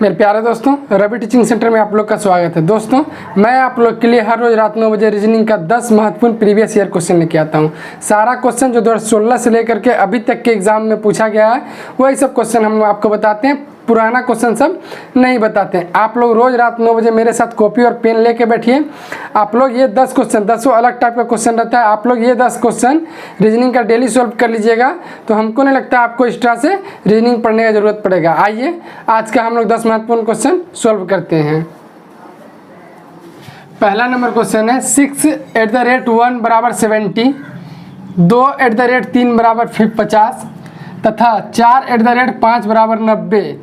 मेरे प्यारे दोस्तों, रवि टीचिंग सेंटर में आप लोग का स्वागत है। दोस्तों, मैं आप लोग के लिए हर रोज़ रात 9 बजे रीजनिंग का 10 महत्वपूर्ण प्रीवियस ईयर क्वेश्चन लेके आता हूं। सारा क्वेश्चन जो 2016 से लेकर के अभी तक के एग्जाम में पूछा गया है वही सब क्वेश्चन हम आपको बताते हैं। पुराना क्वेश्चन सब नहीं बताते हैं। आप लोग रोज़ रात 9 बजे मेरे साथ कॉपी और पेन लेके बैठिए। आप लोग ये 10 क्वेश्चन, 10 अलग टाइप का क्वेश्चन रहता है, आप लोग ये 10 क्वेश्चन रीजनिंग का डेली सॉल्व कर लीजिएगा तो हमको नहीं लगता आपको एक्स्ट्रा से रीजनिंग पढ़ने की ज़रूरत पड़ेगा। आइए आज का हम लोग 10 महत्वपूर्ण क्वेश्चन सॉल्व करते हैं। पहला नंबर क्वेश्चन है 6@1 बराबर 70, 2@3 बराबर 50 तथा 4@5 बराबर 90,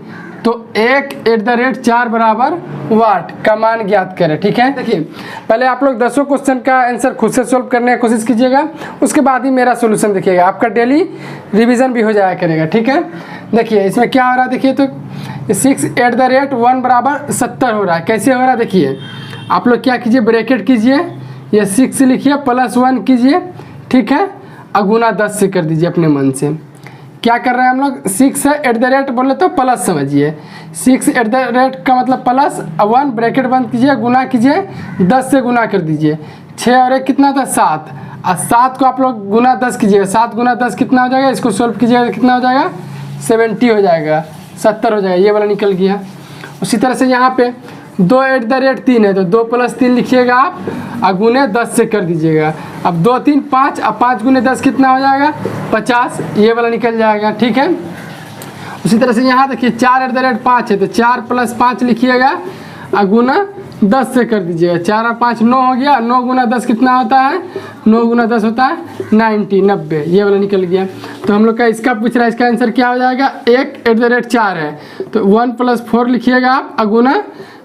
तो 1/4 बराबर वाट का मान ज्ञात करें। ठीक है, देखिए पहले आप लोग 10 क्वेश्चन का आंसर खुद से सॉल्व करने की कोशिश कीजिएगा, उसके बाद ही मेरा सॉल्यूशन देखिएगा, आपका डेली रिवीजन भी हो जाया करेगा। ठीक है, देखिए इसमें क्या हो रहा है, देखिए तो 6/1 बराबर 70 हो रहा है। कैसे हो रहा है देखिए, आप लोग क्या कीजिए, ब्रैकेट कीजिए, ये 6 लिखिए, +1 कीजिए, ठीक है, गुना 10 से कर दीजिए अपने मन से। क्या कर रहे हैं हम लोग, 6 है @ बोले तो प्लस समझिए, 6@ का मतलब +1 ब्रैकेट बंद कीजिए, गुना कीजिए, 10 से गुना कर दीजिए। 6 और 1 कितना था, 7, और 7 को आप लोग गुना 10 कीजिएगा, 7 गुना 10 कितना हो जाएगा, इसको सॉल्व कीजिएगा तो कितना हो जाएगा, 70 हो जाएगा, 70 हो जाएगा, ये वाला निकल गया। उसी तरह से यहाँ पे 2/3 है तो 2 + 3 लिखिएगा आप, और गुने 10 से कर दीजिएगा। अब 2 3 5, अब 5 गुने 10 कितना हो जाएगा, 50, ये वाला निकल जाएगा। ठीक है, उसी तरह से यहाँ देखिए 4/5 है तो 4 + 5 लिखिएगा, और गुना 10 से कर दीजिएगा। 4 और 5 9 हो गया, 9 गुना 10 कितना होता है, 9 गुना 10 होता है 90, ये वाला निकल गया। तो हम लोग का इसका पूछ रहा है, इसका आंसर क्या हो जाएगा, 1/4 है तो 1 + 4 लिखिएगा आप, और गुना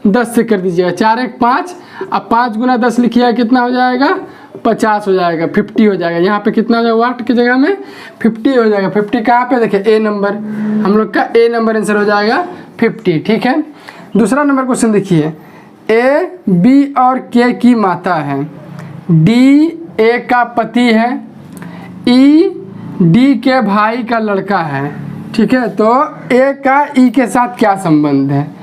10 से कर दीजिएगा। 4 1 5, अब 5 गुना 10 लिखिएगा, कितना हो जाएगा, 50 हो जाएगा, 50 हो जाएगा। यहाँ पे कितना हो जाएगा, वाट की जगह में 50 हो जाएगा। 50 कहाँ पे, देखिए ए नंबर, हम लोग का ए नंबर आंसर हो जाएगा 50। ठीक है, दूसरा नंबर क्वेश्चन देखिए, ए बी और के की माता है, डी ए का पति है, ई डी के भाई का लड़का है। ठीक है, तो ए का ई के साथ क्या संबंध है।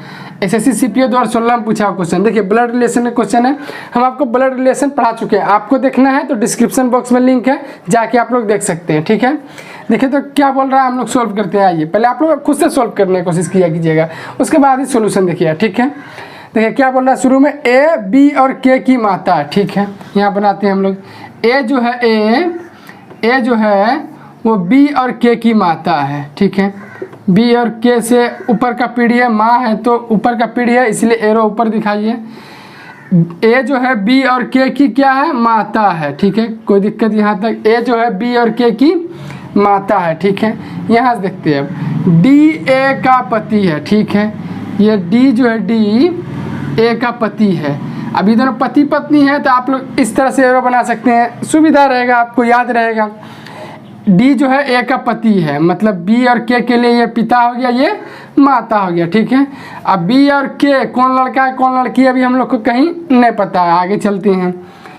SSC CPO 2016 में पूछा क्वेश्चन। देखिए ब्लड रिलेशन का क्वेश्चन है, हम आपको ब्लड रिलेशन पढ़ा चुके हैं, आपको देखना है तो डिस्क्रिप्शन बॉक्स में लिंक है, जाके आप लोग देख सकते हैं। ठीक है, देखिए तो क्या बोल रहा है, हम लोग सॉल्व करते हैं। आइए पहले आप लोग खुद से सॉल्व करने की कोशिश किया कीजिएगा, उसके बाद ही सोल्यूशन देखिएगा। ठीक है, देखिए क्या बोल रहा है, शुरू में ए बी और के की माता है। ठीक है, यहाँ बनाते हैं हम लोग, ए जो है ए जो है वो बी और के की माता है। ठीक है, बी और के से ऊपर का पीढ़ी है, माँ है तो ऊपर का पीढ़ी है, इसलिए एरो ऊपर दिखाइए। ए जो है बी और के की क्या है, माता है। ठीक है, कोई दिक्कत यहाँ तक, ए जो है बी और के की माता है। ठीक है, यहाँ से देखते हैं अब, डी ए का पति है। ठीक है, ये डी जो है डी ए का पति है। अभी दोनों पति पत्नी है तो आप लोग इस तरह से एरो बना सकते हैं, सुविधा रहेगा, आपको याद रहेगा। डी जो है ए का पति है, मतलब बी और के लिए ये पिता हो गया, ये माता हो गया। ठीक है, अब बी और के कौन लड़का है कौन लड़की है अभी हम लोग को कहीं नहीं पता है, आगे चलते हैं।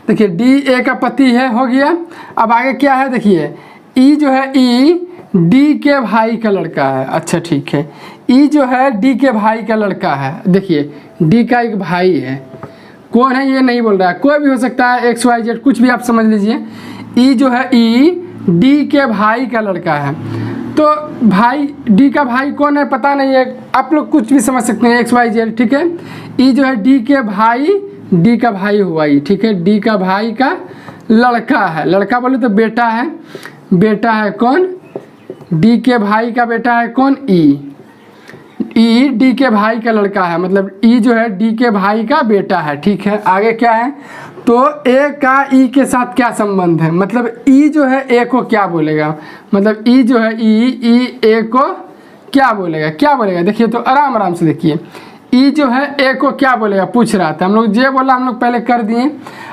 देखिए डी ए का पति है, हो गया। अब आगे क्या है, देखिए ई जो है ई डी के भाई का लड़का है। अच्छा ठीक है, ई जो है डी के भाई का लड़का है। देखिए डी का एक भाई है, कौन है ये नहीं बोल रहा है, कोई भी हो सकता है, XYZ कुछ भी आप समझ लीजिए। ई जो है ई डी के भाई का लड़का है, तो भाई डी का भाई कौन है पता नहीं है, आप लोग कुछ भी समझ सकते हैं, XYZ। ठीक है, ई जो है डी के भाई, डी का भाई हुआ ई। ठीक है, डी का भाई का लड़का है, लड़का बोले तो बेटा है, बेटा है कौन, डी के भाई का बेटा है कौन, ई डी के भाई का लड़का है, मतलब ई जो है डी के भाई का बेटा है। ठीक है, आगे क्या है, तो ए का ई के साथ क्या संबंध है, मतलब ई जो है ए को क्या बोलेगा, मतलब ई जो है ई ए को क्या बोलेगा, देखिए तो आराम आराम से देखिए, ई जो है ए को क्या बोलेगा, पूछ रहा था हम लोग, जे बोला हम लोग पहले कर दिए,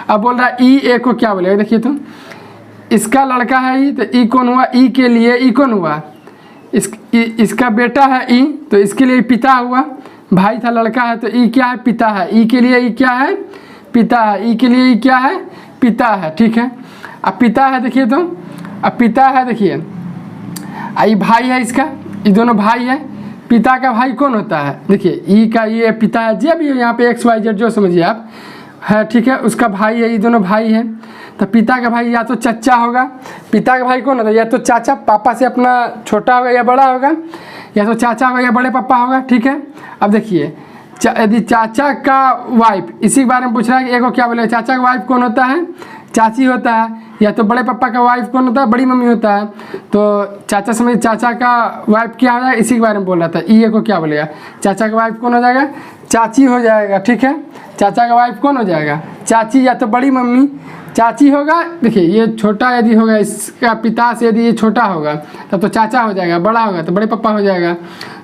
अब बोल रहा है ई ए को क्या बोलेगा। देखिए तो इसका लड़का है ई, तो ई कौन हुआ, ई के लिए ई कौन हुआ, इसका बेटा है ई, तो इसके लिए पिता हुआ, भाई था लड़का है तो ई क्या है, पिता है, ई के लिए ई क्या है, पिता है, ई के लिए ई क्या है, पिता है। ठीक है, अब पिता है, देखिए तो अब पिता है, देखिए आई भाई है इसका, ये दोनों भाई है, पिता का भाई कौन होता है, देखिए ई का ये पिता है, जब यहाँ पे एक्स वाई जेड जो समझिए आप है, ठीक है, उसका भाई है, ये दोनों भाई हैं। तो पिता का भाई या तो चचा होगा, पिता का भाई कौन होता है, या तो चाचा पापा से अपना छोटा होगा या बड़ा होगा, या तो चाचा होगा या बड़े पापा होगा, ठीक है। अब देखिए यदि चाचा का वाइफ, इसी के बारे में पूछ रहा है कि एक को क्या बोले, चाचा का वाइफ कौन होता है, चाची होता है, या तो बड़े पापा का वाइफ कौन होता है, बड़ी मम्मी होता है। तो चाचा समझ चाचा का वाइफ क्या हो जाएगा, इसी के बारे में बोल रहा था। ई को क्या बोलेगा, चाचा का वाइफ कौन हो जाएगा, चाची हो जाएगा, ठीक है। चाचा का वाइफ कौन हो जाएगा, चाची, या तो बड़ी मम्मी चाची होगा। देखिए ये छोटा यदि होगा, इसका पिता से यदि ये छोटा होगा तब तो चाचा हो जाएगा, बड़ा होगा तो बड़े पापा हो जाएगा।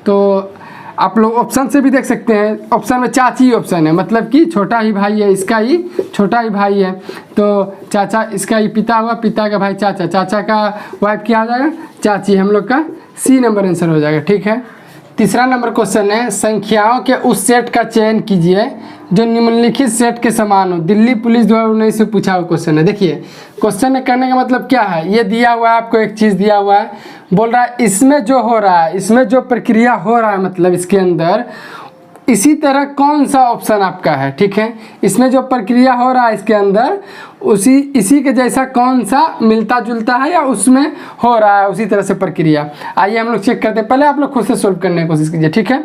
तो आप लोग ऑप्शन से भी देख सकते हैं, ऑप्शन में चाची ऑप्शन है, मतलब कि छोटा ही भाई है, इसका ही छोटा ही भाई है। तो चाचा, इसका ही पिता हुआ, पिता का भाई चाचा, चाचा का वाइफ क्या हो जाएगा, चाची। हम लोग का सी नंबर आंसर हो जाएगा, ठीक है। तीसरा नंबर क्वेश्चन है, संख्याओं के उस सेट का चयन कीजिए जो निम्नलिखित सेट के समान हो। दिल्ली पुलिस 2019 से पूछा हुआ क्वेश्चन है। देखिए क्वेश्चन करने का मतलब क्या है, ये दिया हुआ है आपको, एक चीज़ दिया हुआ है, बोल रहा है इसमें जो हो रहा है, इसमें जो प्रक्रिया हो रहा है, मतलब इसके अंदर इसी तरह कौन सा ऑप्शन आपका है, ठीक है। इसमें जो प्रक्रिया हो रहा है इसके अंदर इसी के जैसा कौन सा मिलता जुलता है या उसमें हो रहा है उसी तरह से प्रक्रिया। आइए हम लोग चेक करते हैं, पहले आप लोग खुद से सोल्व करने की कोशिश कीजिए, ठीक है।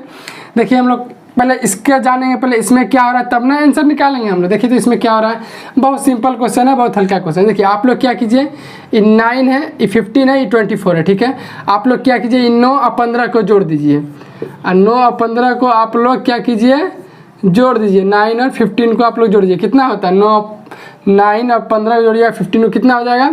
देखिए हम लोग पहले इसके जानेंगे, पहले इसमें क्या हो रहा है तब ना आंसर निकालेंगे हम लोग। देखिए तो इसमें क्या हो रहा है, बहुत सिंपल क्वेश्चन है, बहुत हल्का क्वेश्चन। देखिए आप लोग क्या कीजिए, ये 9 है, ये 15 है, ये 24 है, ठीक है। आप लोग क्या कीजिए, 9 और 15 को जोड़ दीजिए, और 9 और 15 को आप लोग क्या कीजिए, जोड़ दीजिए। 9 और 15 को आप लोग जोड़ दीजिए, कितना होता है, 9 और 15 को जोड़िएगा 15 को, कितना हो जाएगा,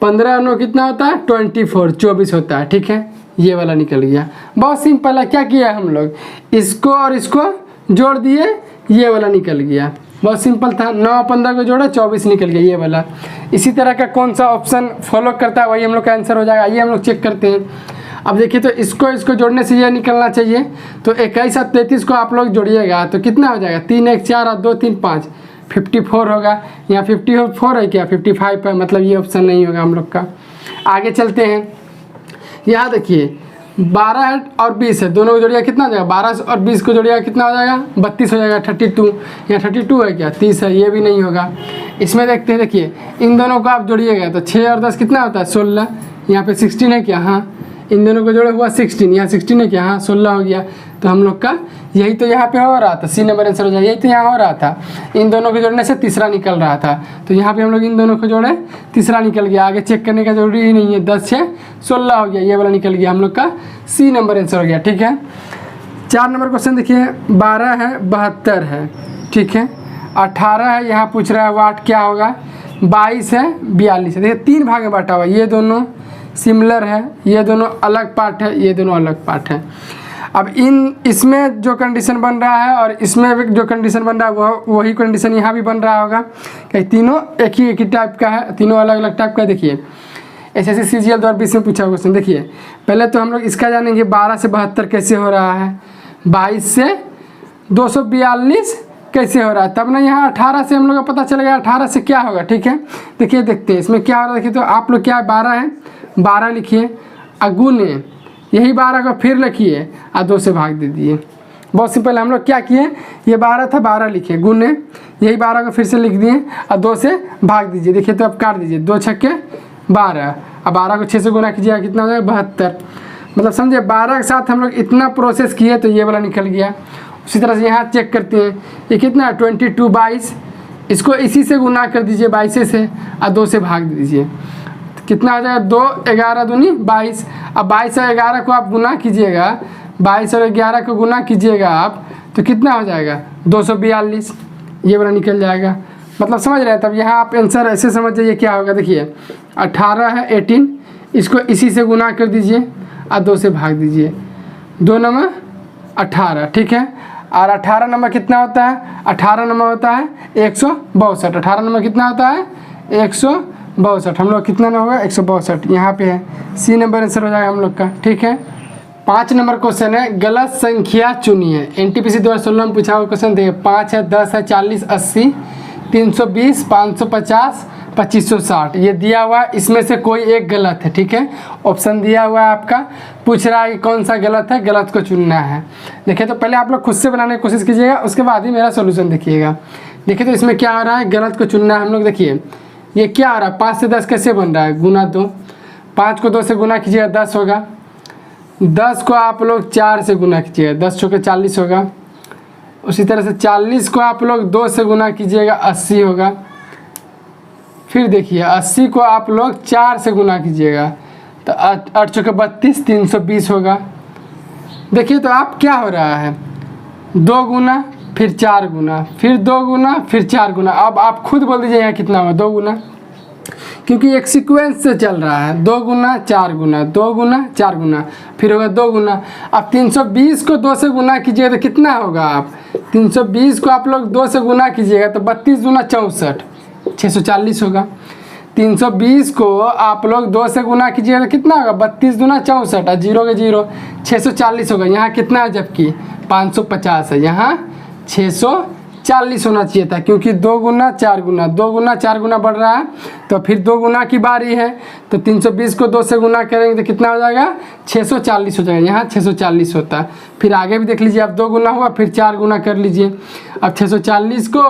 15 और 9 कितना होता है, 24 होता है, ठीक है। ये वाला निकल गया, बहुत सिंपल है। क्या किया हम लोग, इसको और इसको जोड़ दिए, ये वाला निकल गया, बहुत सिंपल था। 9 और 15 को जोड़ा 24 निकल गया, ये वाला। इसी तरह का कौन सा ऑप्शन फॉलो करता है वही हम लोग का आंसर हो जाएगा। ये हम लोग चेक करते हैं। अब देखिए तो इसको जोड़ने से ये निकलना चाहिए, तो 21 और 33 को आप लोग जोड़िएगा तो कितना हो जाएगा, 3 1 4 और 2 3 5, 54 होगा। यहाँ 54 है क्या, 55 है, मतलब ये ऑप्शन नहीं होगा हम लोग का। आगे चलते हैं, यहाँ देखिए 12 और 20 है, दोनों को जोड़िएगा कितना हो जाएगा, 12 और 20 को जोड़िएगा कितना हो जाएगा, 32 हो जाएगा। 32, यहाँ 32 है क्या, 30 है, ये भी नहीं होगा। इसमें देखते हैं, देखिए इन दोनों को आप जोड़िएगा तो 6 और 10 कितना होता है, 16। यहाँ पे 16 है क्या, हाँ, इन दोनों को जोड़े हुआ 16, यहाँ 16 है क्या, हाँ 16 हो गया। तो हम लोग का यही तो यहाँ पे हो रहा था, सी नंबर आंसर हो जाएगा। यही तो यहाँ हो रहा था, इन दोनों को जोड़ने से तीसरा निकल रहा था, तो यहाँ पे हम लोग इन दोनों को जोड़े, तीसरा निकल गया। आगे चेक करने का जरूरी ही नहीं है, 10 6 16 हो गया, ये वाला निकल गया, हम लोग का सी नंबर आंसर हो गया, ठीक है। 4 नंबर क्वेश्चन देखिए, 12 है 72 है, ठीक है। 18 है, यहाँ पूछ रहा है वाट क्या होगा, 22 है 42 है। देखिए 3 भाग में बांटा हुआ, ये दोनों सिमिलर है, ये दोनों अलग पार्ट है, ये दोनों अलग पार्ट है। अब इसमें जो कंडीशन बन रहा है और इसमें जो कंडीशन बन रहा है वही कंडीशन यहाँ भी बन रहा होगा, कि तीनों एक ही टाइप का है, तीनों अलग अलग टाइप का। देखिए SSC CGL 2020 में पूछा क्वेश्चन। देखिए पहले तो हम लोग इसका जानेंगे, 12 से 72 कैसे हो रहा है, 22 से 242 कैसे हो रहा है, तब ना यहाँ 18 से हम लोग का पता चलेगा 18 से क्या होगा, ठीक है। देखिए देखते हैं इसमें क्या हो रहा है। देखिए तो आप लोग क्या है, 12 है, 12 लिखिए, अगुने यही 12 को फिर लिखिए और 2 से भाग दे दिए। बहुत सिंपल, हम लोग क्या किए, ये 12 था, 12 लिखे, गुने यही 12 को फिर से लिख दिए और 2 से भाग दीजिए। देखिए तो अब काट दीजिए, 2 छक्के 12, अब 12 को 6 से गुना कीजिएगा, कितना हो जाएगा, 72। मतलब समझे 12 के साथ हम लोग इतना प्रोसेस किए तो ये वाला निकल गया। उसी तरह से यहाँ चेक करते हैं, ये कितना है, 22 22, इसको इसी से गुना कर दीजिए 22 से और 2 से भाग दीजिए, कितना आ जाएगा, 2 11 दूनी 22। अब 22 और 11 को आप गुना कीजिएगा, 22 और 11 को गुना कीजिएगा आप, तो कितना हो जाएगा, 242, ये वाला निकल जाएगा। मतलब समझ रहे हैं, तब यहाँ आप आंसर ऐसे समझ जाइए क्या होगा। देखिए 18 है 18, इसको इसी से गुना कर दीजिए और 2 से भाग दीजिए, 2 नंबर 18, ठीक है। और 18 नंबर कितना होता है, 18 नंबर होता है 162। 18 नंबर कितना होता है, 162। हम लोग कितना ना होगा, 162, यहाँ पे है, सी नंबर आंसर हो जाएगा हम लोग का, ठीक है। 5 नंबर क्वेश्चन है, गलत संख्या चुनिए। NTPC 2016 में पूछा हुआ क्वेश्चन देखिए, 5 है, 10 है, 40 80 320 550 2560 ये दिया हुआ है, इसमें से कोई एक गलत है। ठीक है, ऑप्शन दिया हुआ है आपका, पूछ रहा है कि कौन सा गलत है, गलत को चुनना है। देखिए तो पहले आप लोग खुद से बनाने की कोशिश कीजिएगा, उसके बाद ही मेरा सोल्यूशन देखिएगा। देखिए तो इसमें क्या आ रहा है, गलत को चुनना है हम लोग। देखिए ये क्या आ रहा है, 5 से 10 कैसे बन रहा है, गुना 2, 5 को 2 से गुना कीजिएगा 10 होगा, 10 को आप लोग 4 से गुना कीजिएगा 10 चौके 40 होगा, उसी तरह से 40 को आप लोग 2 से गुना कीजिएगा 80 होगा, फिर देखिए 80 को आप लोग 4 से गुना कीजिएगा तो 8 चौके 32 320 होगा। देखिए तो आप क्या हो रहा है, 2 गुना फिर 4 गुना फिर 2 गुना फिर 4 गुना। अब आप खुद बोल दीजिए यहाँ कितना हुआ, 2 गुना, क्योंकि एक सीक्वेंस से चल रहा है, 2 गुना 4 गुना 2 गुना 4 गुना फिर होगा 2 गुना। अब 320 को 2 से गुना कीजिएगा तो कितना होगा, आप 320 को आप लोग 2 से गुना कीजिएगा तो 32 दूना 64 640 होगा। 320 को आप लोग 2 से गुना कीजिएगा तो कितना होगा, 32 दूना 64 और 0 के 0 640 होगा। यहाँ कितना है, जबकि 550 है, यहाँ 640 होना चाहिए था, क्योंकि 2 गुना 4 गुना 2 गुना 4 गुना बढ़ रहा है, तो फिर 2 गुना की बारी है, तो 320 को 2 से गुना करेंगे तो कितना हो जाएगा, 640 हो जाएगा। यहाँ 640 होता है। फिर आगे भी देख लीजिए, अब 2 गुना हुआ फिर 4 गुना कर लीजिए। अब 640 को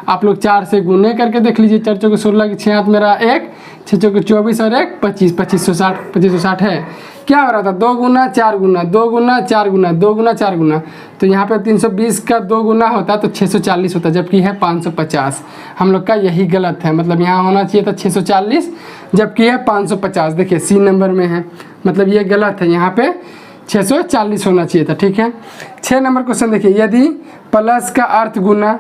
आप लोग 4 से गुने करके देख लीजिए, 4 चौके 16 की 6 हाथ मेरा 1, 6 चौके 24 और 1 25 2560 है। क्या हो रहा था, 2 गुना 4 गुना 2 गुना 4 गुना 2 गुना 4 गुना, तो यहाँ पे 320 का 2 गुना होता तो 640 होता, जबकि है 550। हम लोग का यही गलत है, मतलब यहाँ होना चाहिए था 640 जबकि है 550। देखिए सी नंबर में है, मतलब ये गलत है, यहाँ पे 640 होना चाहिए था। ठीक है, 6 नंबर क्वेश्चन देखिए, यदि प्लस का अर्थ गुना,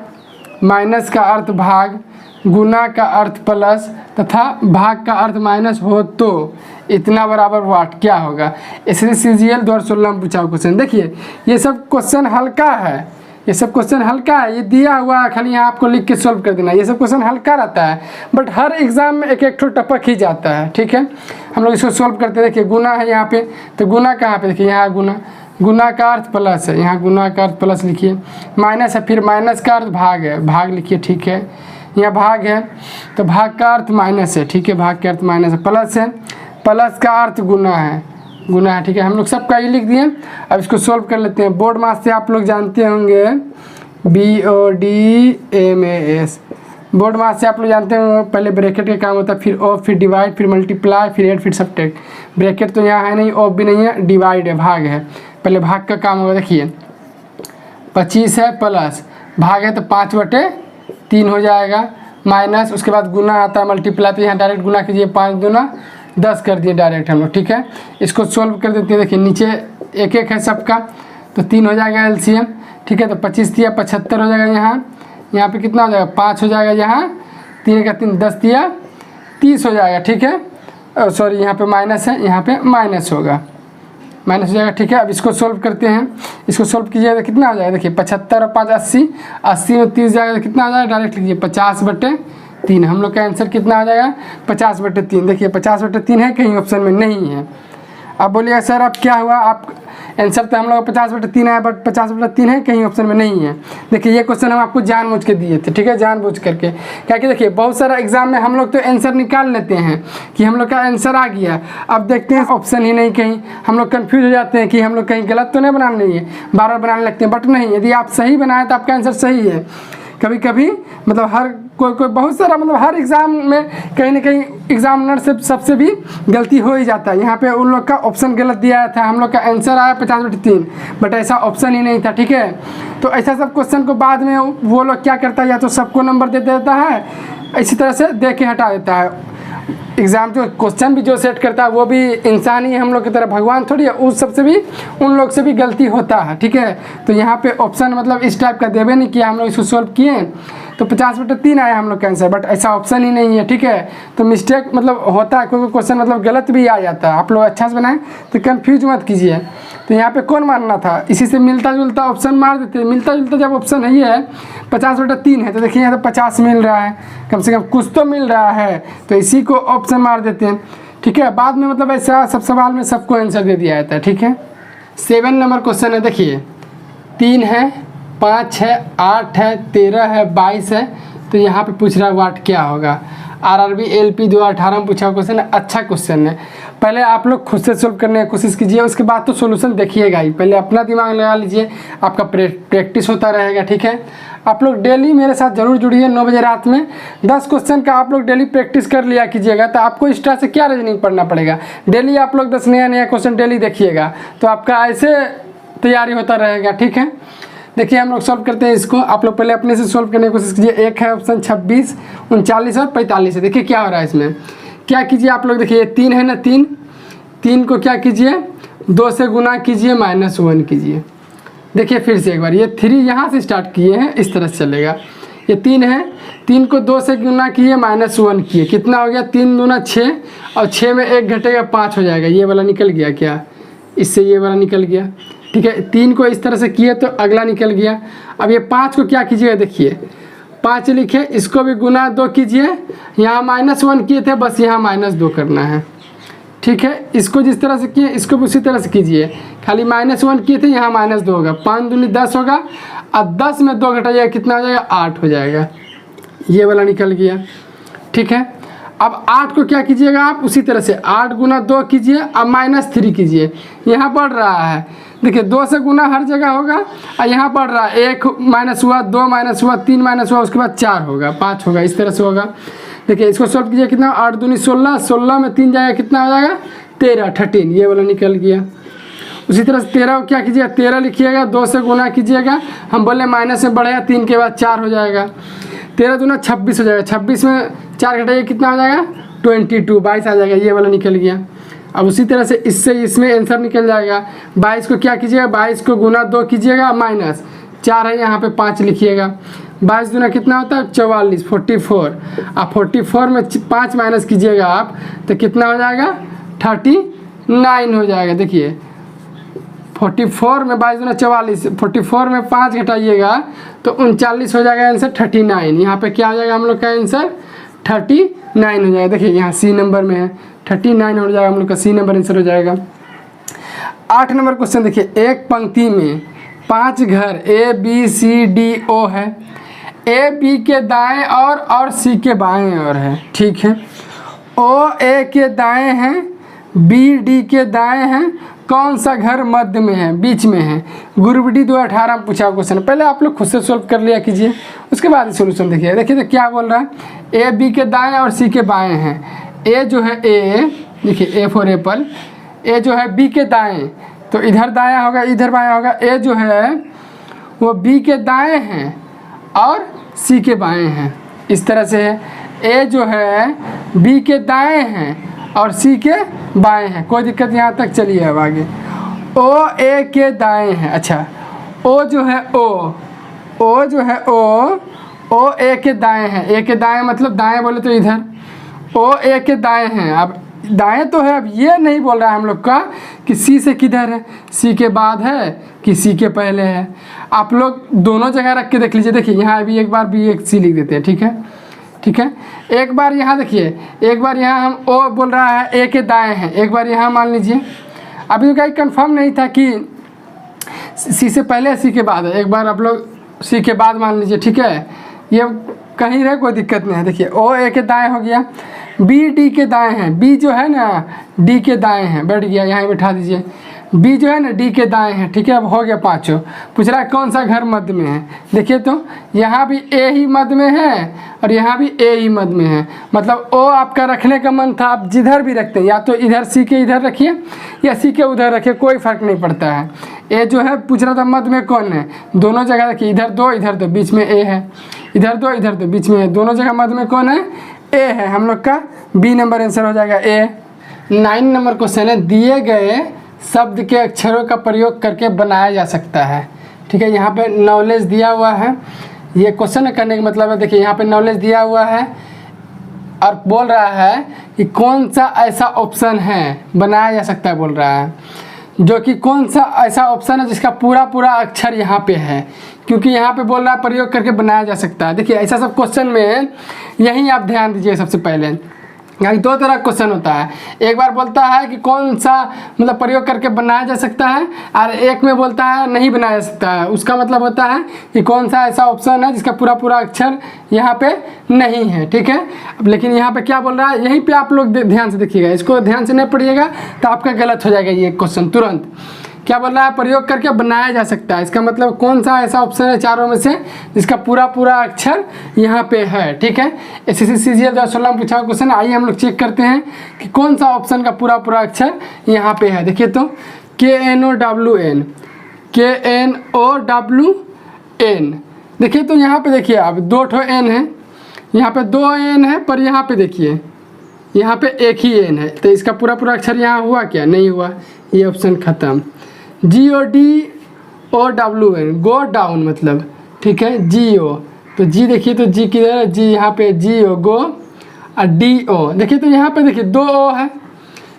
माइनस का अर्थ भाग, गुना का अर्थ प्लस तथा भाग का अर्थ माइनस हो तो इतना बराबर वाट क्या होगा। इसलिए CGL 2016 में पूछा क्वेश्चन। देखिए ये सब क्वेश्चन हल्का है, ये सब क्वेश्चन हल्का है, ये दिया हुआ है, खाली यहाँ आपको लिख के सॉल्व कर देना। ये सब क्वेश्चन हल्का रहता है, बट हर एग्जाम में एक एक ठो टपक ही जाता है। ठीक है, हम लोग इसको सॉल्व करते हैं। देखिए गुना है यहाँ पे, तो गुना कहाँ पे, देखिए यहाँ गुना, गुना का अर्थ प्लस है, यहाँ गुना का अर्थ प्लस लिखिए, माइनस है, फिर माइनस का अर्थ भाग है, भाग लिखिए। ठीक है, यहाँ भाग है तो भाग का अर्थ माइनस है। ठीक है, भाग का अर्थ माइनस है, प्लस है, प्लस का अर्थ गुना है, गुना है। ठीक है, हम लोग सबका ये लिख दिए। अब इसको सॉल्व कर लेते हैं। बोर्ड मास से आप लोग जानते होंगे BODMAS, बोर्ड मास से आप लोग जानते होंगे, पहले ब्रैकेट का काम होता है, फिर ऑफ, फिर डिवाइड, फिर मल्टीप्लाई, फिर ऐड, फिर सबट्रैक्ट। ब्रैकेट तो यहाँ है नहीं, ऑफ भी नहीं है, डिवाइड है, भाग है। पहले भाग का काम होगा, देखिए 25 है प्लस भाग है तो 5/3 हो जाएगा, माइनस उसके बाद गुना आता है, मल्टीप्लाई, तो यहाँ डायरेक्ट गुना कीजिए, 5 दूना 10 कर दिए डायरेक्ट हम लोग। ठीक है, इसको सोल्व कर देते हैं। देखिए नीचे एक एक है सबका, तो 3 हो जाएगा LCM। ठीक है, तो 25 दिया 75 हो जाएगा, यहाँ पे कितना हो जाएगा, 5 हो जाएगा, यहाँ 3 का 3 10 दिया 30 हो जाएगा। ठीक है, सॉरी यहाँ पे माइनस है, यहाँ पे माइनस होगा, माइनस हो जाएगा। ठीक है, अब इसको सोल्व करते हैं। इसको सोल्व कीजिएगा तो कितना हो जाएगा, देखिए 75 और 5 80, 80 में 30 जाएगा तो कितना हो जाएगा, डायरेक्ट लीजिए 50/3। हम लोग का आंसर कितना हो जाएगा, 50/3। देखिए 50/3 है, कहीं ऑप्शन में नहीं है। अब बोलिएगा सर अब क्या हुआ, आप आंसर तो हम लोग 50/3 है, बट 50/3 है, कहीं ऑप्शन में नहीं है। देखिए ये क्वेश्चन हम आपको जानबूझ के दिए थे। ठीक है, जानबूझ करके, क्या कि देखिए बहुत सारा एग्जाम में हम लोग तो आंसर निकाल लेते हैं कि हम लोग का आंसर आ गया, अब देखते हैं ऑप्शन ही नहीं, कहीं हम लोग कन्फ्यूज हो जाते हैं कि हम लोग कहीं गलत तो नहीं बनाने नहीं है, बार बार बनाने लगते हैं। बट नहीं, यदि आप सही बनाए तो आपका आंसर सही है। कभी कभी मतलब हर कोई बहुत सारा, मतलब हर एग्ज़ाम में कहीं ना कहीं एग्जामिनर से सबसे भी गलती हो ही जाता है। यहाँ पे उन लोग का ऑप्शन गलत दिया था, हम लोग का आंसर आया 50/3, बट ऐसा ऑप्शन ही नहीं था। ठीक है, तो ऐसा सब क्वेश्चन को बाद में वो लोग क्या करता है, या तो सबको नंबर दे देता है, इसी तरह से दे के हटा देता है। एग्ज़ाम जो क्वेश्चन भी जो सेट करता है वो भी इंसान ही है, हम लोग की तरह भगवान थोड़ी है, उस सबसे भी उन लोग से भी गलती होता है। ठीक है, तो यहाँ पे ऑप्शन मतलब इस टाइप का देवे नहीं किया, हम लोग इसको सॉल्व किए तो 50/3 आया हम लोग का आंसर, बट ऐसा ऑप्शन ही नहीं है। ठीक है, तो मिस्टेक मतलब होता है, कोई क्वेश्चन मतलब गलत भी आ जाता है। आप लोग अच्छा से बनाएं तो कन्फ्यूज मत कीजिए। तो यहाँ पे कौन मारना था, इसी से मिलता जुलता ऑप्शन मार देते। मिलता जुलता जब ऑप्शन है, ये है 50/3 है, तो देखिए यहाँ तो 50 मिल रहा है, कम से कम कुछ तो मिल रहा है, तो इसी को ऑप्शन मार देते हैं। ठीक है, बाद में मतलब ऐसा सब सवाल में सबको आंसर दे दिया जाता है। ठीक है, 7 नंबर क्वेश्चन है, देखिए 3 है, 5 है, 8 है, 13 है, 22 है, तो यहाँ पे पूछ रहा है वाट क्या होगा। RRB LP 2018 में पूछा क्वेश्चन है, अच्छा क्वेश्चन है। पहले आप लोग खुद से सोल्व करने की कोशिश कीजिए, उसके बाद तो सोल्यूशन देखिएगा ही। पहले अपना दिमाग लगा लीजिए, आपका प्रैक्टिस होता रहेगा, ठीक है। आप लोग डेली मेरे साथ जरूर जुड़िए 9 बजे रात में। 10 क्वेश्चन का आप लोग डेली प्रैक्टिस कर लिया कीजिएगा, तो आपको एक्स्ट्रा से क्या रीजनिंग पढ़ना पड़ेगा। डेली आप लोग 10 नया क्वेश्चन डेली देखिएगा, तो आपका ऐसे तैयारी होता रहेगा, ठीक है। देखिए हम लोग सॉल्व करते हैं इसको। आप लोग पहले अपने से सॉल्व करने की कोशिश कीजिए। एक है ऑप्शन 26, 39 और 45 है। देखिए क्या हो रहा है इसमें, क्या कीजिए आप लोग, देखिए 3 है ना, 3 को क्या कीजिए 2 से गुना कीजिए, -1 कीजिए। देखिए फिर से एक बार, ये 3 यहाँ से स्टार्ट किए हैं, इस तरह से चलेगा। ये 3 है, 3 को 2 से गुना किए, -1 किए, कितना हो गया 3 दूना 6, और 6 में 1 घटेगा 5 हो जाएगा। ये वाला निकल गया क्या, इससे ये वाला निकल गया, ठीक है। 3 को इस तरह से किए तो अगला निकल गया। अब ये 5 को क्या कीजिएगा, देखिए 5 लिखे, इसको भी गुना 2 कीजिए, यहाँ -1 किए थे, बस यहाँ -2 करना है, ठीक है। इसको जिस तरह से किए इसको भी उसी तरह से कीजिए, खाली -1 किए थे, यहाँ -2 होगा, 5 दूनी 10 होगा, और 10 में 2 घटाइएगा, कितना हो जाएगा 8 हो जाएगा। ये वाला निकल गया, ठीक है। अब 8 को क्या कीजिएगा आप, उसी तरह से 8 गुना 2 कीजिए, अब -3 कीजिए, यहाँ बढ़ रहा है। देखिए 2 से गुना हर जगह होगा, और यहाँ बढ़ रहा है, 1 माइनस हुआ, 2 माइनस हुआ, 3 माइनस हुआ, उसके बाद 4 होगा, 5 होगा, इस तरह से होगा। देखिए इसको सॉल्व कीजिए, कितना 8 दूनी 16, 16 में 3 जाएगा, कितना हो जाएगा 13, ये वाला निकल गया। उसी तरह से 13 को क्या कीजिएगा, 13 लिखिएगा, 2 से गुना कीजिएगा, हम बोले माइनस में बढ़ेगा, 3 के बाद 4 हो जाएगा, 13 दूना 26 हो जाएगा, 26 में 4 घटाइए, कितना हो जाएगा 22, 22 आ जाएगा, ये वाला निकल गया। अब उसी तरह से इससे इसमें आंसर निकल जाएगा। 22 को क्या कीजिएगा, 22 को गुना 2 कीजिएगा, -4 है, यहाँ पे 5 लिखिएगा, 22 दूना कितना होता है 44, 44। अब 44 में 5 माइनस कीजिएगा आप, तो कितना हो जाएगा 39 हो जाएगा। देखिए 44 में 22 दूना 44, 44 में 5 घटाइएगा तो 39 हो जाएगा आंसर 39। यहाँ पे क्या हो जाएगा हम लोग का आंसर 39 हो जाएगा। देखिए यहाँ सी नंबर में है 39 हो जाएगा, हम लोग का सी नंबर आंसर हो जाएगा। 8 नंबर क्वेश्चन देखिए, एक पंक्ति में 5 घर A B C D O है, A B के दाएं और C के बाएं और है, ठीक है। O A के दाएं हैं, B D के दाएं हैं, कौन सा घर मध्य में है, बीच में है। ग्रुप डी 2018 में पूछा क्वेश्चन, पहले आप लोग खुद से सॉल्व कर लिया कीजिए, उसके बाद सोल्यूशन देखिए। देखिए तो क्या बोल रहा है, A B के दाएं और C के बाएं हैं। A जो है A, देखिए A फॉर एप्पल, A जो है B के दाएं, तो इधर दायां होगा इधर बायां होगा। A जो है वो B के दाएं हैं और C के बाएं हैं, इस तरह से है। A जो है B के दाएं हैं और C के बाएं हैं, कोई दिक्कत यहाँ तक। चलिए अब आगे, O A के दाएं हैं, अच्छा O जो है O जो है O A के दाएं हैं, A के दाएं मतलब दाएं बोले तो इधर, O A के दाएं हैं। अब दाएं तो है, अब ये नहीं बोल रहा है हम लोग का कि C से किधर है, C के बाद है कि C के पहले है। आप लोग दोनों जगह रख के देख लीजिए। देखिए यहाँ भी एक बार भी एक C लिख देते हैं, ठीक है, ठीक है। एक बार यहाँ देखिए, एक बार यहाँ हम O बोल रहा है A के दाएं हैं, एक बार यहाँ मान लीजिए। अभी तो कहीं कंफर्म नहीं था कि C से पहले C के बाद है, एक बार आप लोग C के बाद मान लीजिए, ठीक है। ये कहीं रहे कोई दिक्कत नहीं है। देखिए O A के दाएं हो गया, B D के दाएं हैं, B जो है ना D के दाएं हैं, बैठ गया, यहाँ बैठा दीजिए। B जो है ना D के दाएं हैं, ठीक है। अब हो गया पाँचों। पूछ रहा है कौन सा घर मध्य में है। देखिए तो यहाँ भी A ही मध्य में है और यहाँ भी A ही मध्य में है, मतलब O आपका रखने का मन था, आप जिधर भी रखते हैं, या तो इधर C के इधर रखिए या C के उधर रखिए, कोई फ़र्क नहीं पड़ता है। A जो है पूछ रहा था मध्य में कौन है, दोनों जगह रखिए, इधर 2 इधर 2, बीच में A है, इधर 2 इधर 2, बीच में है, दोनों जगह मध्य में कौन है, A है। हम लोग का B नंबर आंसर हो जाएगा A। 9 नंबर क्वेश्चन है, दिए गए शब्द के अक्षरों का प्रयोग करके बनाया जा सकता है, ठीक है। यहाँ पे नॉलेज दिया हुआ है, ये क्वेश्चन करने का मतलब है, देखिए यहाँ पे नॉलेज दिया हुआ है और बोल रहा है कि कौन सा ऐसा ऑप्शन है बनाया जा सकता है, बोल रहा है जो कि कौन सा ऐसा ऑप्शन है जिसका पूरा पूरा अक्षर यहाँ पे है, क्योंकि यहाँ पे बोल रहा है प्रयोग करके बनाया जा सकता है। देखिए ऐसा सब क्वेश्चन में यही आप ध्यान दीजिए। सबसे पहले यानी दो तरह का क्वेश्चन होता है, एक बार बोलता है कि कौन सा मतलब प्रयोग करके बनाया जा सकता है, और एक में बोलता है नहीं बनाया जा सकता है। उसका मतलब होता है कि कौन सा ऐसा ऑप्शन है जिसका पूरा पूरा अक्षर यहाँ पे नहीं है, ठीक है। अब लेकिन यहाँ पे क्या बोल रहा है, यहीं पे आप लोग ध्यान से देखिएगा, इसको ध्यान से नहीं पढ़िएगा तो आपका गलत हो जाएगा ये क्वेश्चन तुरंत। क्या बोल रहा है, प्रयोग करके बनाया जा सकता है, इसका मतलब कौन सा ऐसा ऑप्शन है चारों में से जिसका पूरा पूरा अक्षर यहाँ पे है, ठीक है। SSC CGL 2016 में पूछा हुआ क्वेश्चन। आइए हम लोग चेक करते हैं कि कौन सा ऑप्शन का पूरा पूरा अक्षर यहाँ पे है। देखिए तो KNOWN, KNOWN, देखिए तो यहाँ पे देखिए अब 2 ठो N है, यहाँ पे 2 N है, पर यहाँ पे देखिए यहाँ पे एक ही N है, तो इसका पूरा पूरा अक्षर यहाँ हुआ क्या, नहीं हुआ, ये ऑप्शन खत्म। GODOWN, गो डाउन मतलब, ठीक है। GO, तो G देखिए तो G किधर है, G यहाँ पे GO गो, और DO देखिए तो यहाँ पे देखिए 2 O है,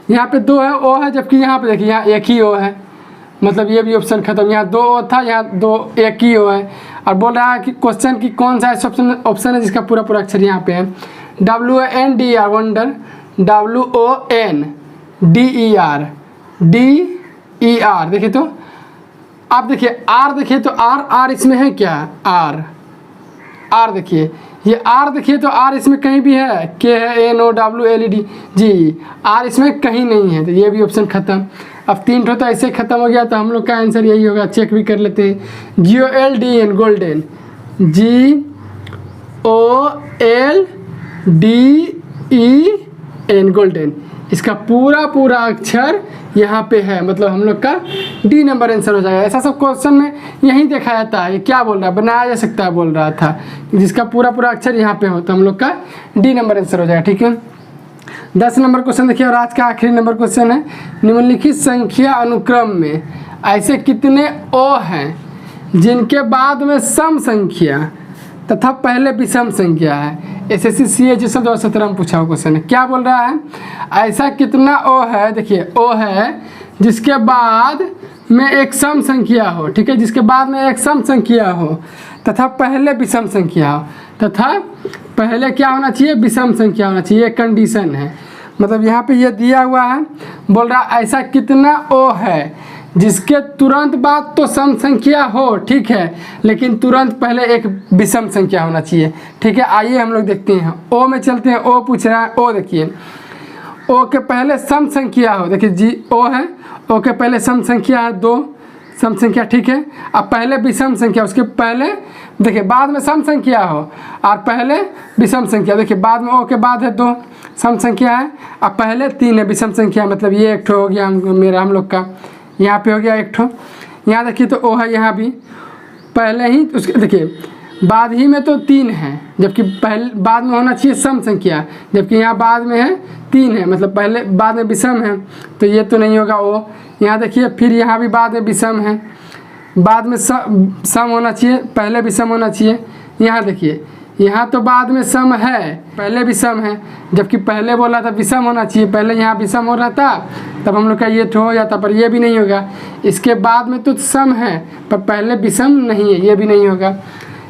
यहाँ पे 2 है O है, जबकि यहाँ पे देखिए यहाँ एक ही O है, मतलब ये भी ऑप्शन खत्म। यहाँ 2 O था, यहाँ 2 एक ही O है। और बोल रहा है कि क्वेश्चन की कौन सा ऐसा ऑप्शन है जिसका पूरा पूरा अक्षर यहाँ पे है। WONDER, वंडर, WONDER, DER, देखिए तो आप देखिए R, देखिए तो R इसमें है क्या, R देखिए, ये R देखिए तो R इसमें कहीं भी है, K है, NOWLED, जी R इसमें कहीं नहीं है, तो ये भी ऑप्शन खत्म। अब 3 ठो तो ऐसे खत्म हो गया, तो हम लोग का आंसर यही होगा। चेक भी कर लेते हैं, GOLDEN, गोल्डन, GOLDEN, गोल्डन, इसका पूरा पूरा अक्षर यहाँ पे है, मतलब हम लोग का D नंबर आंसर हो जाएगा। ऐसा सब क्वेश्चन में यही देखा जाता है। ये क्या बोल रहा है, बनाया जा सकता है बोल रहा था, जिसका पूरा पूरा अक्षर यहाँ पे हो, तो हम लोग का D नंबर आंसर हो जाएगा, ठीक है। 10 नंबर क्वेश्चन देखिए, और आज का आखिरी नंबर क्वेश्चन है। निम्नलिखित संख्या अनुक्रम में ऐसे कितने O हैं जिनके बाद में सम संख्या तथा पहले विषम संख्या है। SSC CGL 2017 में पूछा हुआ क्वेश्चन है। क्या बोल रहा है, ऐसा कितना O है, देखिए O है जिसके बाद में एक सम संख्या हो, ठीक है, जिसके बाद में एक सम संख्या हो तथा पहले विषम संख्या हो, तथा पहले क्या होना चाहिए, विषम संख्या होना चाहिए, ये कंडीशन है। मतलब यहाँ पे ये दिया हुआ है, बोल रहा है ऐसा कितना O है जिसके तुरंत बाद तो सम संख्या हो, ठीक है, लेकिन तुरंत पहले एक विषम संख्या होना चाहिए, ठीक है। आइए हम लोग देखते हैं, O में चलते हैं। O पूछ रहा है, O देखिए, O के पहले सम संख्या हो, देखिए जी O है, O के पहले सम संख्या है 2 सम संख्या, ठीक है। अब पहले विषम संख्या, उसके पहले देखिए बाद में सम संख्या हो और पहले विषम संख्या, देखिए बाद में O के बाद है 2 सम संख्या है, अब पहले 3 है विषम संख्या, मतलब ये एक ठो हो गया हम लोग का, यहाँ पे हो गया एक ठो। यहाँ देखिए तो O है, यहाँ भी पहले ही उसके देखिए बाद ही में तो 3 है, जबकि पहले बाद में होना चाहिए सम संख्या, जबकि यहाँ बाद में है 3 है, मतलब पहले बाद में विषम है, तो ये तो नहीं होगा O। यहाँ देखिए फिर यहाँ भी बाद में विषम है, बाद में सम होना चाहिए, पहले विषम होना चाहिए। यहाँ देखिए यहाँ तो बाद में सम है, पहले विषम है, जबकि पहले बोला था विषम होना चाहिए, पहले यहाँ विषम हो रहा था, तब हम लोग का ये हो जाता, पर ये भी नहीं होगा। इसके बाद में तो सम है पर पहले विषम नहीं है, ये भी नहीं होगा।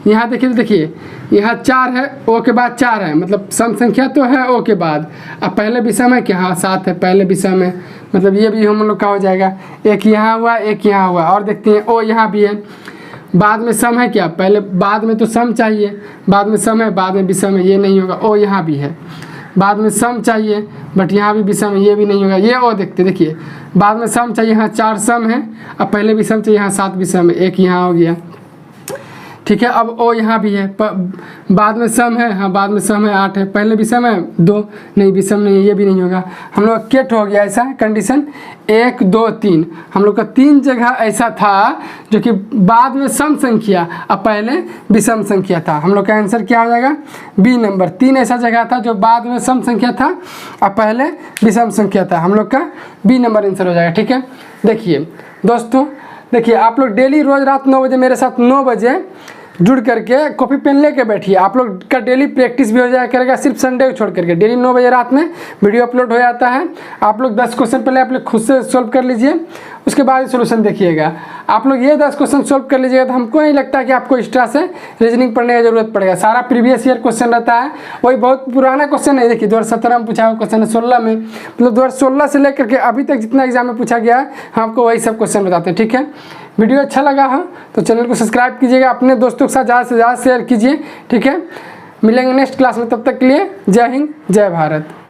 यहाँ देखिए यहाँ 4 है, O के बाद 4 है, मतलब सम संख्या तो है O के बाद, अब पहले विषम है कि हाँ 7 है, पहले विषम है, मतलब ये भी हम लोग का हो जाएगा। एक यहाँ हुआ, एक यहाँ हुआ, और देखते हैं O यहाँ भी है, बाद में सम है क्या, पहले बाद में तो सम चाहिए, बाद में सम है, बाद में विषम है, ये नहीं होगा। O यहाँ भी है, बाद में सम चाहिए बट यहाँ भी विषम है, ये भी नहीं होगा। ये O देखिए बाद में सम चाहिए, यहाँ 4 सम है, अब पहले विषम चाहिए, यहाँ 7 विषम है, एक यहाँ हो गया, ठीक है। अब O यहाँ भी है, बाद में सम है, हाँ बाद में सम है 8 है, पहले विषम है 2, नहीं विषम नहीं है, ये भी नहीं होगा। हम लोग केट हो गया ऐसा कंडीशन 1 2 3, हम लोग का 3 जगह ऐसा था जो कि बाद में सम संख्या अब पहले विषम संख्या था। हम लोग का आंसर क्या हो जाएगा, B नंबर। 3 ऐसा जगह था जो बाद में सम संख्या था अब पहले विषम संख्या था, हम लोग का B नंबर आंसर हो जाएगा, ठीक है। देखिए दोस्तों, देखिए आप लोग डेली रोज़ रात 9 बजे मेरे साथ 9 बजे जुड़ करके कॉपी पेन लेके बैठिए, आप लोग का डेली प्रैक्टिस भी हो जाया करेगा, सिर्फ संडे को छोड़ करके। डेली 9 बजे रात में वीडियो अपलोड हो जाता है, आप लोग 10 क्वेश्चन पहले आप लोग खुद से सॉल्व कर लीजिए, उसके बाद सोल्यूशन देखिएगा। आप लोग ये 10 क्वेश्चन सोल्व कर लीजिएगा तो हमको नहीं लगता कि आपको एक्स्ट्रा से रीजनिंग पढ़ने की जरूरत पड़ेगा। सारा प्रीवियस ईयर क्वेश्चन रहता है, वही बहुत पुराना क्वेश्चन है। देखिए 2017 में पूछा हुआ क्वेश्चन है 16 में, मतलब 2016 से लेकर के अभी तक जितना एग्जाम में पूछा गया है हम आपको वही सब क्वेश्चन बताते हैं। ठीक है, वीडियो अच्छा लगा हो तो चैनल को सब्सक्राइब कीजिएगा, अपने दोस्तों के साथ ज़्यादा से ज़्यादा शेयर कीजिए। ठीक है, मिलेंगे नेक्स्ट क्लास में, तब तक के लिए जय हिंद जय भारत।